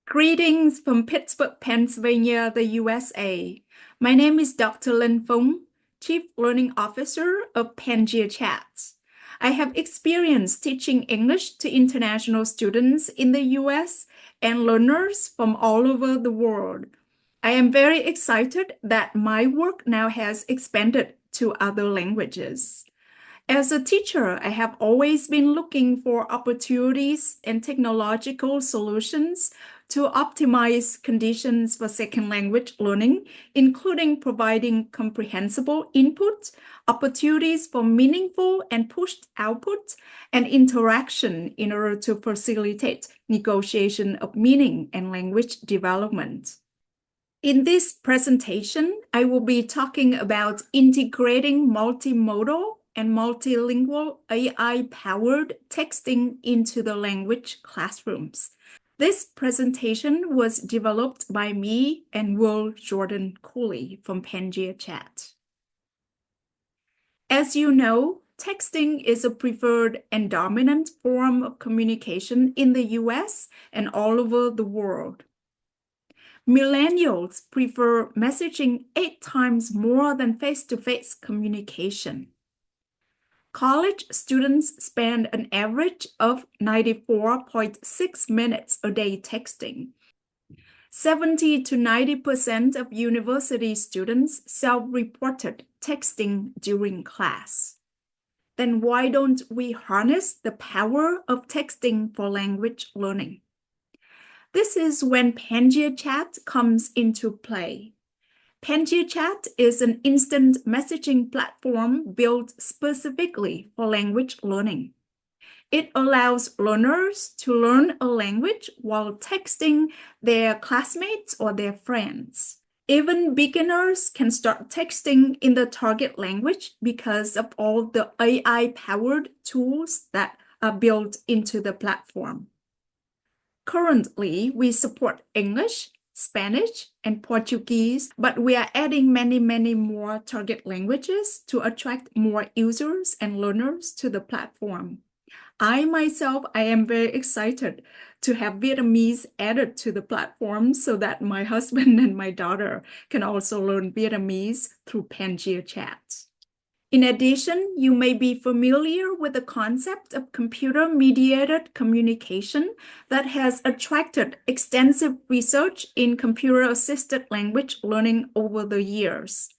Greetings from Pittsburgh, Pennsylvania, the USA. My name is Dr. Lin Feng, Chief Learning Officer of Pangea Chat. I have experience teaching English to international students in the US and learners from all over the world. I am very excited that my work now has expanded to other languages. As a teacher, I have always been looking for opportunities and technological solutions to optimize conditions for second language learning, including providing comprehensible input, opportunities for meaningful and pushed output, and interaction in order to facilitate negotiation of meaning and language development. In this presentation, I will be talking about integrating multimodal and multilingual AI-powered texting into the language classrooms. This presentation was developed by me and Will Jordan Cooley from Pangea Chat. As you know, texting is a preferred and dominant form of communication in the US and all over the world. Millennials prefer messaging 8 times more than face-to-face communication. College students spend an average of 94.6 minutes a day texting. 70 to 90% of university students self-reported texting during class. Then why don't we harness the power of texting for language learning? This is when Pangea Chat comes into play. Pangea Chat is an instant messaging platform built specifically for language learning. It allows learners to learn a language while texting their classmates or their friends. Even beginners can start texting in the target language because of all the AI-powered tools that are built into the platform. Currently, we support English, Spanish, and Portuguese, but we are adding many more target languages to attract more users and learners to the platform. I am very excited to have Vietnamese added to the platform so that my husband and my daughter can also learn Vietnamese through Pangea Chat. In addition, you may be familiar with the concept of computer-mediated communication that has attracted extensive research in computer-assisted language learning over the years.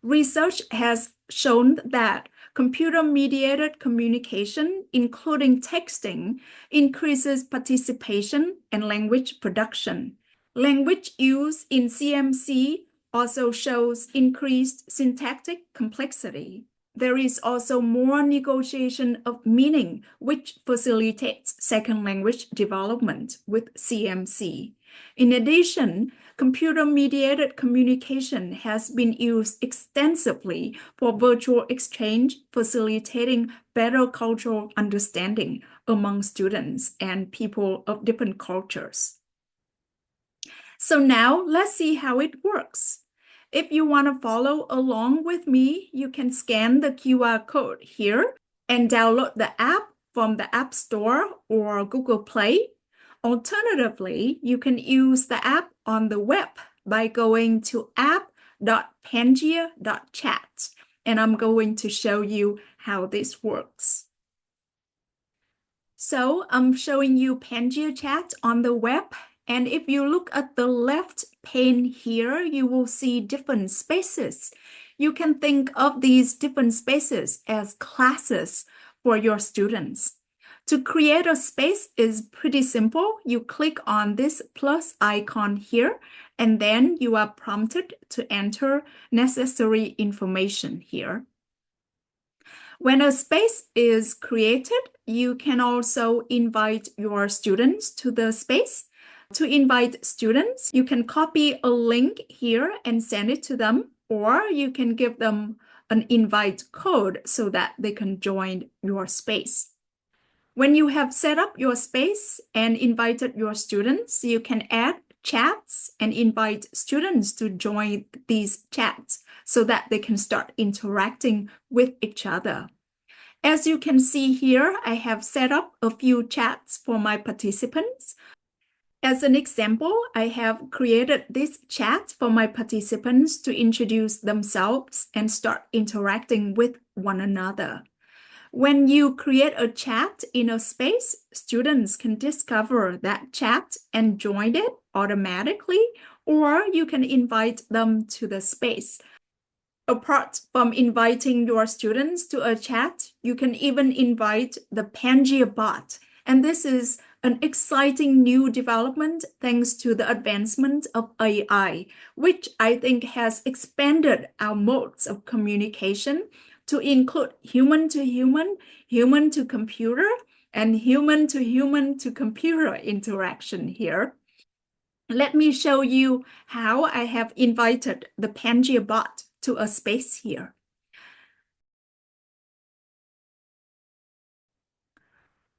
Research has shown that computer-mediated communication, including texting, increases participation and language production. Language use in CMC also shows increased syntactic complexity. There is also more negotiation of meaning, which facilitates second language development with CMC. In addition, computer-mediated communication has been used extensively for virtual exchange, facilitating better cultural understanding among students and people of different cultures. So now let's see how it works. If you want to follow along with me, you can scan the QR code here and download the app from the App Store or Google Play. Alternatively, you can use the app on the web by going to app.pangea.chat, and I'm going to show you how this works. So I'm showing you Pangea Chat on the web. And if you look at the left pane here, you will see different spaces. You can think of these different spaces as classes for your students. To create a space is pretty simple. You click on this plus icon here, and then you are prompted to enter necessary information here. When a space is created, you can also invite your students to the space. To invite students, you can copy a link here and send it to them, or you can give them an invite code so that they can join your space. When you have set up your space and invited your students, you can add chats and invite students to join these chats so that they can start interacting with each other. As you can see here, I have set up a few chats for my participants. As an example, I have created this chat for my participants to introduce themselves and start interacting with one another. When you create a chat in a space, students can discover that chat and join it automatically, or you can invite them to the space. Apart from inviting your students to a chat, you can even invite the Pangea Bot. And this is an exciting new development thanks to the advancement of AI, which I think has expanded our modes of communication to include human to human, human to computer, and human to computer interaction here. Let me show you how I have invited the Pangea Bot to a space here.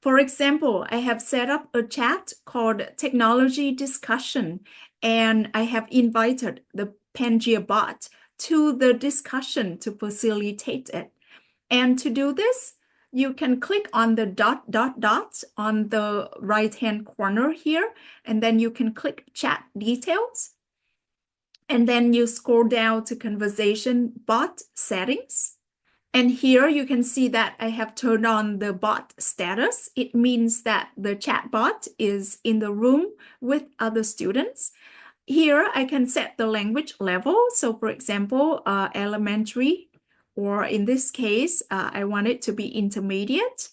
For example, I have set up a chat called Technology Discussion, and I have invited the Pangea Bot to the discussion to facilitate it. And to do this, you can click on the dot on the right-hand corner here, and then you can click Chat Details. And then you scroll down to Conversation Bot Settings. And here you can see that I have turned on the bot status. It means that the chat bot is in the room with other students. Here I can set the language level. So for example, elementary, or in this case, I want it to be intermediate.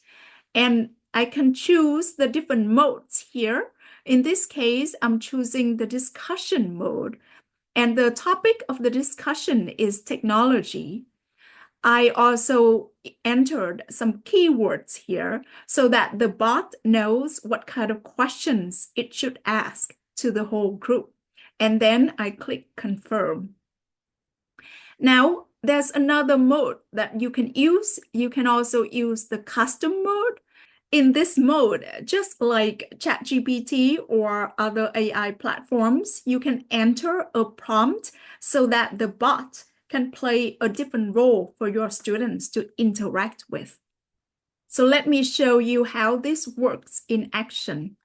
And I can choose the different modes here. In this case, I'm choosing the discussion mode. And the topic of the discussion is technology. I also entered some keywords here so that the bot knows what kind of questions it should ask to the whole group. And then I click confirm. Now, there's another mode that you can use. You can also use the custom mode. In this mode, just like ChatGPT or other AI platforms, you can enter a prompt so that the bot can play a different role for your students to interact with. So let me show you how this works in action.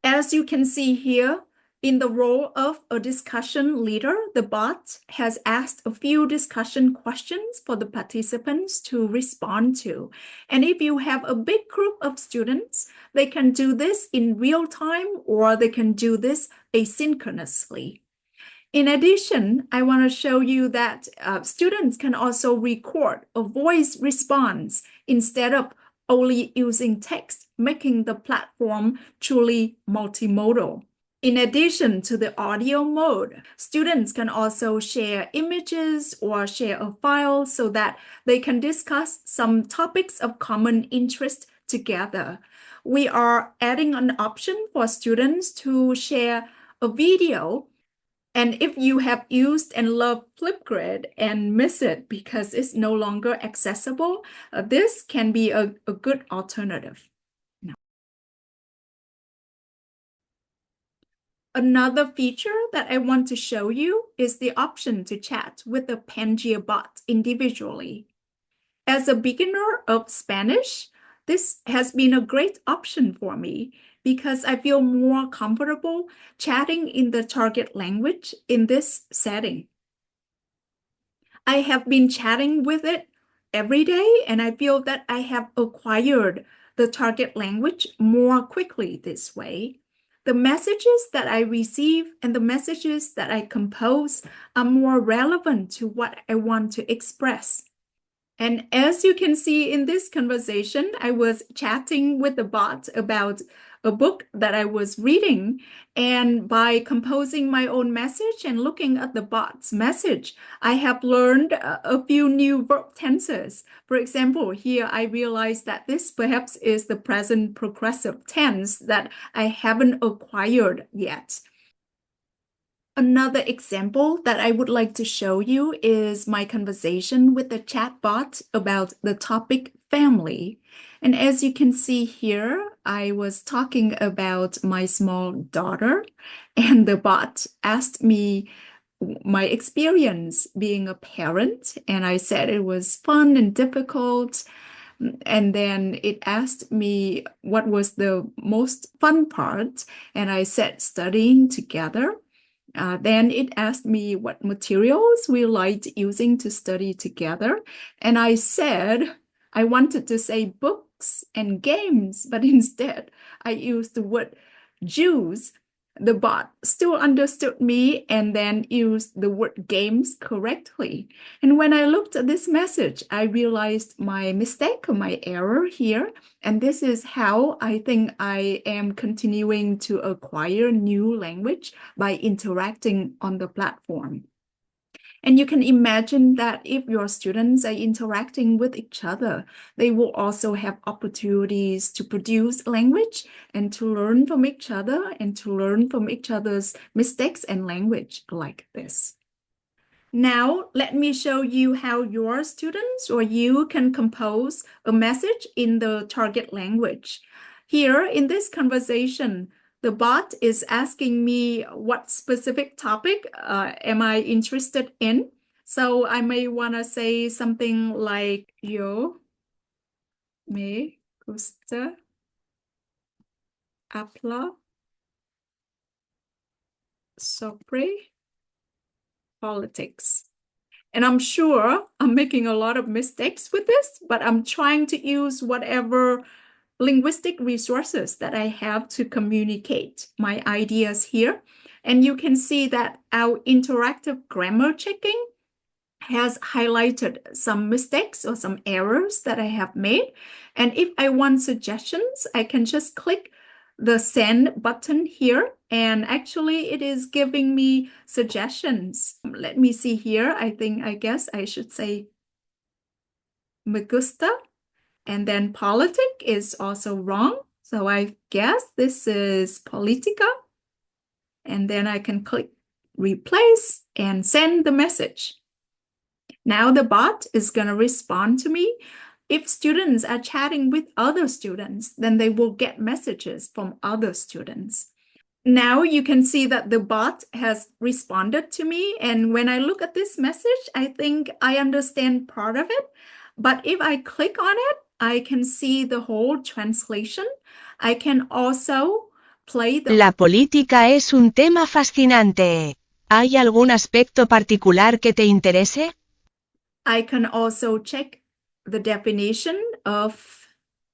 As you can see here, in the role of a discussion leader, the bot has asked a few discussion questions for the participants to respond to. And if you have a big group of students, they can do this in real time or they can do this asynchronously. In addition, I want to show you that students can also record a voice response instead of only using text, making the platform truly multimodal. In addition to the audio mode, students can also share images or share a file so that they can discuss some topics of common interest together. We are adding an option for students to share a video. And if you have used and loved Flipgrid and miss it because it's no longer accessible, this can be a good alternative. Another feature that I want to show you is the option to chat with the Pangea Bot individually. As a beginner of Spanish, this has been a great option for me because I feel more comfortable chatting in the target language in this setting. I have been chatting with it every day, and I feel that I have acquired the target language more quickly this way. The messages that I receive and the messages that I compose are more relevant to what I want to express. And as you can see in this conversation, I was chatting with the bot about a book that I was reading. And by composing my own message and looking at the bot's message, I have learned a few new verb tenses. For example, here I realized that this perhaps is the present progressive tense that I haven't acquired yet. Another example that I would like to show you is my conversation with the chatbot about the topic family. And as you can see here, I was talking about my small daughter, and the bot asked me my experience being a parent, and I said it was fun and difficult. And then it asked me what was the most fun part, and I said studying together. Then it asked me what materials we liked using to study together. And I said I wanted to say books and games, but instead I used the word juice. The bot still understood me and then used the word games correctly. And when I looked at this message, I realized my mistake, my error here. And this is how I think I am continuing to acquire new language by interacting on the platform. And you can imagine that if your students are interacting with each other, they will also have opportunities to produce language and to learn from each other and to learn from each other's mistakes and language like this. Now, let me show you how your students or you can compose a message in the target language. Here in this conversation, the bot is asking me what specific topic am I interested in. So I may want to say something like, yo me gusta hablar sobre politics. And I'm sure I'm making a lot of mistakes with this, but I'm trying to use whatever linguistic resources that I have to communicate my ideas here. And you can see that our interactive grammar checking has highlighted some mistakes or some errors that I have made. And if I want suggestions, I can just click the send button here. And actually, it is giving me suggestions. Let me see here. I guess I should say me gusta. And then politic is also wrong. So I guess this is politica. And then I can click replace and send the message. Now the bot is going to respond to me. If students are chatting with other students, then they will get messages from other students. Now you can see that the bot has responded to me. And when I look at this message, I think I understand part of it. But if I click on it, I can see the whole translation. I can also play the... La política es un tema fascinante. ¿Hay algún aspecto particular que te interese? I can also check the definition of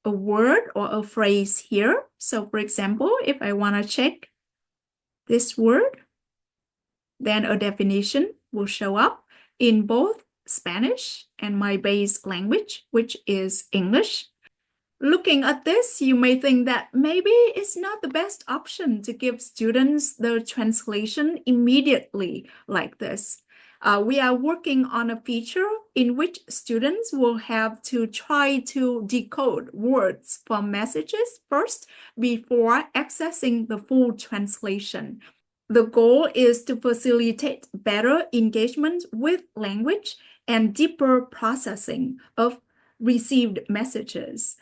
a word or a phrase here. So for example, if I want to check this word, then a definition will show up in both Spanish and my base language, which is English. Looking at this, you may think that maybe it's not the best option to give students the translation immediately like this. We are working on a feature in which students will have to try to decode words from messages first before accessing the full translation. The goal is to facilitate better engagement with language and deeper processing of received messages.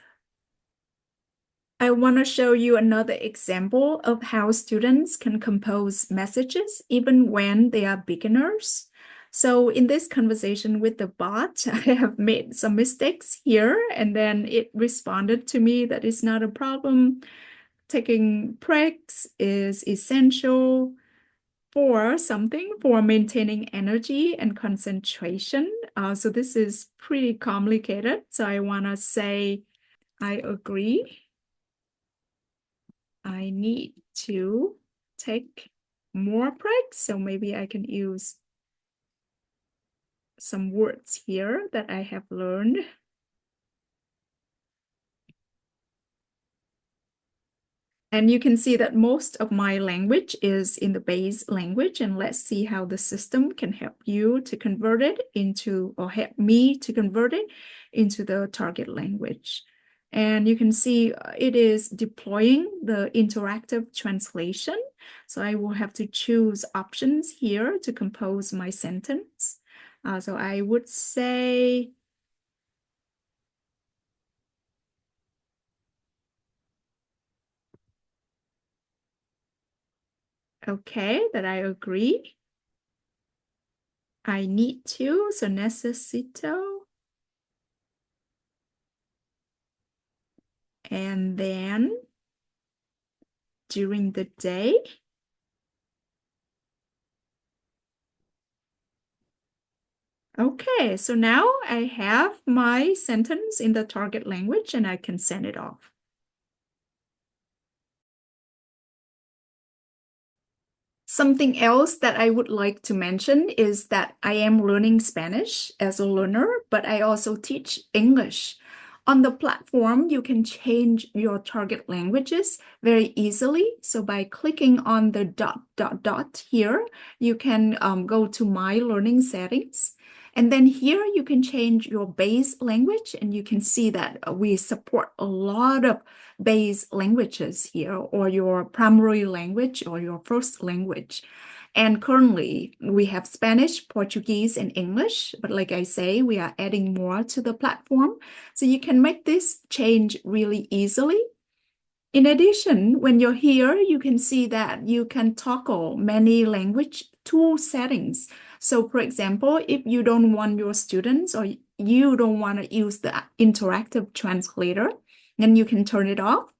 I want to show you another example of how students can compose messages even when they are beginners. So in this conversation with the bot, I have made some mistakes here, and then it responded to me that it's not a problem. Taking breaks is essential for something, for maintaining energy and concentration. So this is pretty complicated. So I want to say, I agree. I need to take more breaks. So maybe I can use some words here that I have learned. And you can see that most of my language is in the base language. And let's see how the system can help you to convert it into, or help me to convert it into the target language. And you can see it is deploying the interactive translation. So I will have to choose options here to compose my sentence. So I would say, okay, that I agree. I need to, so necesito. and then during the day. Okay, so now I have my sentence in the target language and I can send it off. Something else that I would like to mention is that I am learning Spanish as a learner, but I also teach English. On the platform, you can change your target languages very easily. So by clicking on the dot here, you can go to My Learning Settings. And then here you can change your base language, and you can see that we support a lot of base languages here, or your primary language or your first language. And currently we have Spanish, Portuguese, and English. But like I say, we are adding more to the platform. So you can make this change really easily. In addition, when you're here, you can see that you can toggle many language tool settings. So for example, if you don't want your students or you don't want to use the interactive translator, then you can turn it off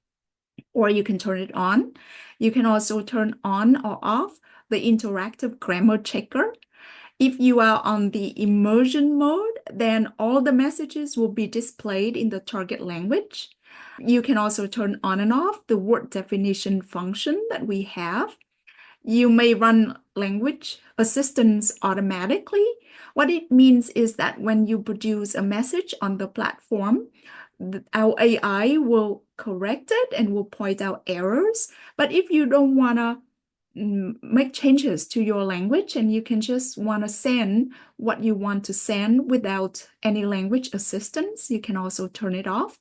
or you can turn it on. You can also turn on or off the interactive grammar checker. If you are on the immersion mode, then all the messages will be displayed in the target language. You can also turn on and off the word definition function that we have. You may run language assistance automatically. What it means is that when you produce a message on the platform, our AI will correct it and will point out errors. But if you don't want to make changes to your language and you can just want to send what you want to send without any language assistance, you can also turn it off.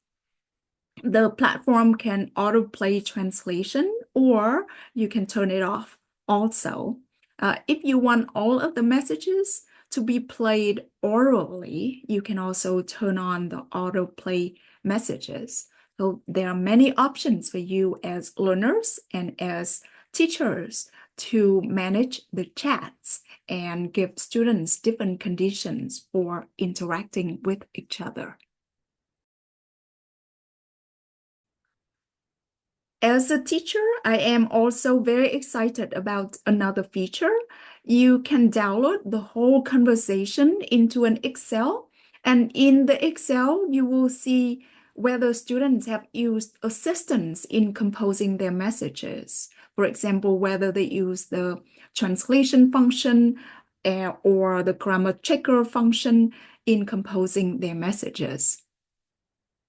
The platform can autoplay translation, or you can turn it off also. If you want all of the messages to be played orally, you can also turn on the autoplay messages. So there are many options for you as learners and as teachers to manage the chats and give students different conditions for interacting with each other. As a teacher, I am also very excited about another feature. You can download the whole conversation into an Excel, and in the Excel, you will see whether students have used assistance in composing their messages. For example, whether they use the translation function or the grammar checker function in composing their messages.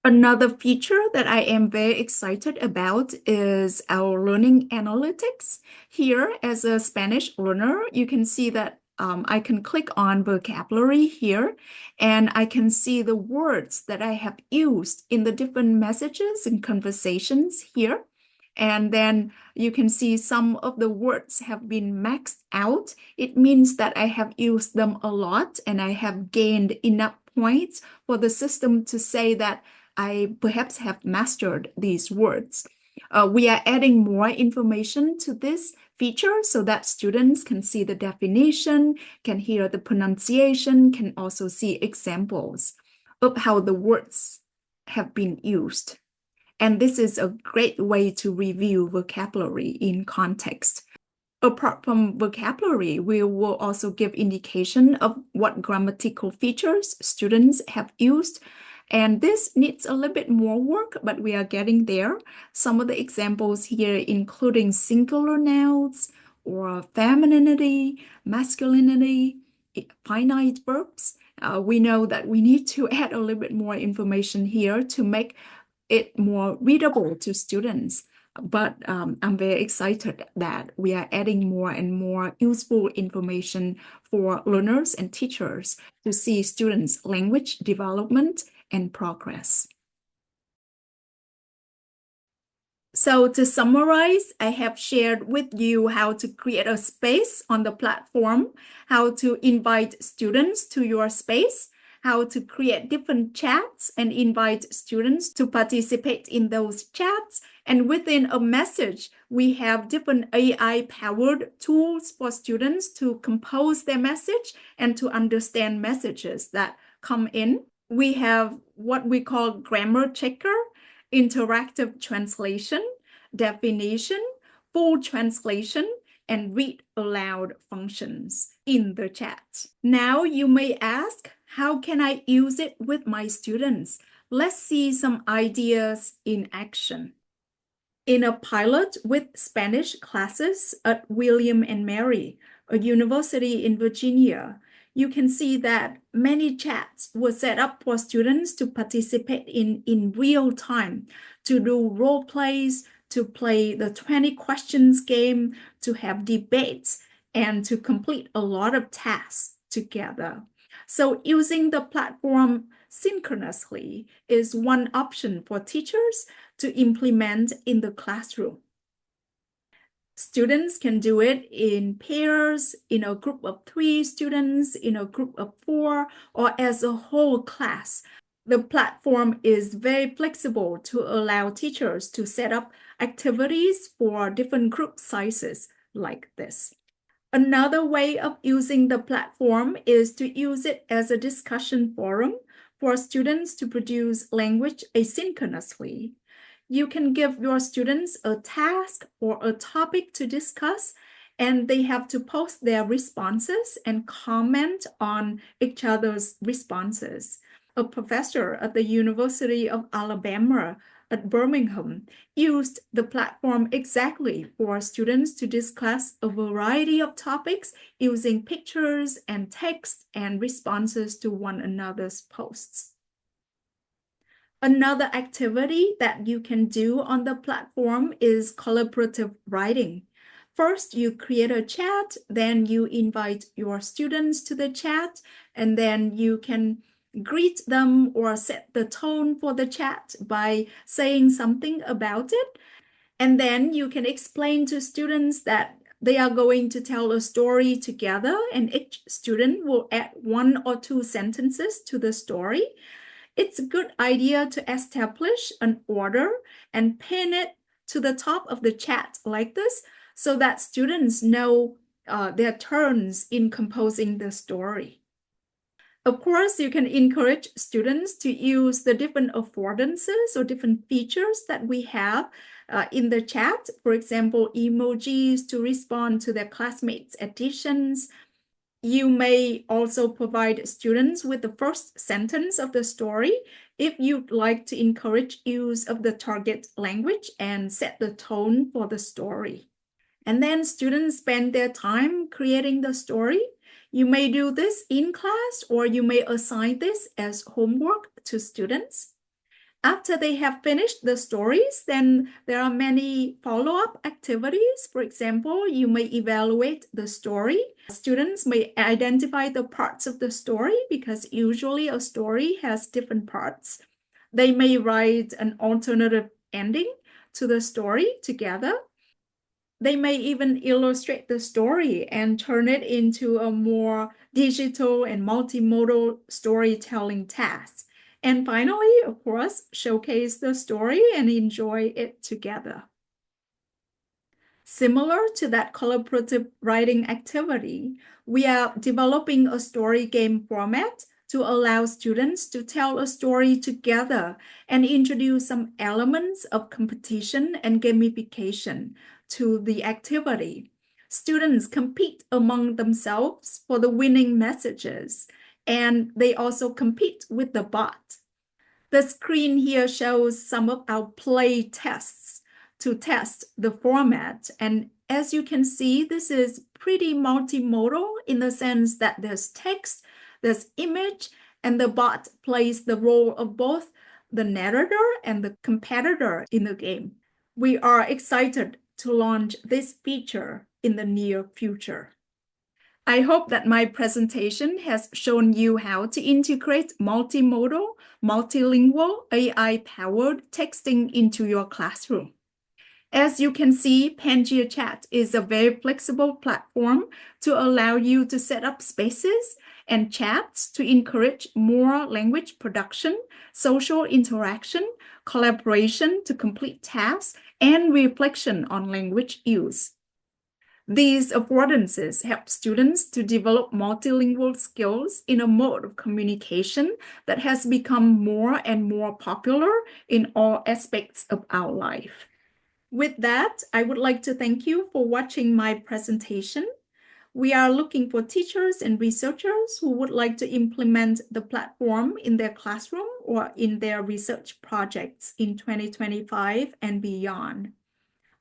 Another feature that I am very excited about is our learning analytics. Here, as a Spanish learner, you can see that I can click on vocabulary here, and I can see the words that I have used in the different messages and conversations here. And then you can see some of the words have been maxed out. It means that I have used them a lot and I have gained enough points for the system to say that I perhaps have mastered these words. We are adding more information to this feature so that students can see the definition, can hear the pronunciation, can also see examples of how the words have been used. And this is a great way to review vocabulary in context. Apart from vocabulary, we will also give indication of what grammatical features students have used. And this needs a little bit more work, but we are getting there. Some of the examples here, including singular nouns or femininity, masculinity, finite verbs. We know that we need to add a little bit more information here to make it more readable to students. But I'm very excited that we are adding more and more useful information for learners and teachers to see students' language development and progress. So to summarize, I have shared with you how to create a space on the platform, how to invite students to your space, how to create different chats and invite students to participate in those chats. And within a message, we have different AI-powered tools for students to compose their message and to understand messages that come in. We have what we call grammar checker. interactive translation, definition, full translation, and read aloud functions in the chat. Now you may ask, how can I use it with my students? Let's see some ideas in action. In a pilot with Spanish classes at William and Mary, a university in Virginia, you can see that many chats were set up for students to participate in real time, to do role plays, to play the 20 questions game, to have debates, and to complete a lot of tasks together. So using the platform synchronously is one option for teachers to implement in the classroom. Students can do it in pairs, in a group of 3 students, in a group of 4, or as a whole class. The platform is very flexible to allow teachers to set up activities for different group sizes like this. Another way of using the platform is to use it as a discussion forum for students to produce language asynchronously. You can give your students a task or a topic to discuss, and they have to post their responses and comment on each other's responses. A professor at the University of Alabama at Birmingham used the platform exactly for students to discuss a variety of topics using pictures and text and responses to one another's posts. Another activity that you can do on the platform is collaborative writing. First, you create a chat, then you invite your students to the chat, and then you can greet them or set the tone for the chat by saying something about it. And then you can explain to students that they are going to tell a story together, and each student will add 1 or 2 sentences to the story. It's a good idea to establish an order and pin it to the top of the chat like this so that students know their turns in composing the story. Of course, you can encourage students to use the different affordances or different features that we have in the chat. For example, emojis to respond to their classmates' additions. You may also provide students with the first sentence of the story if you'd like to encourage use of the target language and set the tone for the story. And then students spend their time creating the story. You may do this in class, or you may assign this as homework to students. After they have finished the stories, then there are many follow-up activities. For example, you may evaluate the story. Students may identify the parts of the story because usually a story has different parts. They may write an alternative ending to the story together. They may even illustrate the story and turn it into a more digital and multimodal storytelling task. And finally, of course, showcase the story and enjoy it together. Similar to that collaborative writing activity, we are developing a story game format to allow students to tell a story together and introduce some elements of competition and gamification to the activity. Students compete among themselves for the winning messages, and they also compete with the bot. The screen here shows some of our play tests to test the format. And as you can see, this is pretty multimodal in the sense that there's text, there's image, and the bot plays the role of both the narrator and the competitor in the game. We are excited to launch this feature in the near future. I hope that my presentation has shown you how to integrate multimodal, multilingual, AI-powered texting into your classroom. As you can see, Pangea Chat is a very flexible platform to allow you to set up spaces and chats to encourage more language production, social interaction, collaboration to complete tasks, and reflection on language use. These affordances help students to develop multilingual skills in a mode of communication that has become more and more popular in all aspects of our life. With that, I would like to thank you for watching my presentation. We are looking for teachers and researchers who would like to implement the platform in their classroom or in their research projects in 2025 and beyond.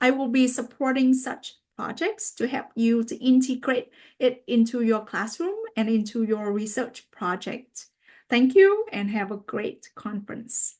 I will be supporting such projects to help you to integrate it into your classroom and into your research project. Thank you and have a great conference.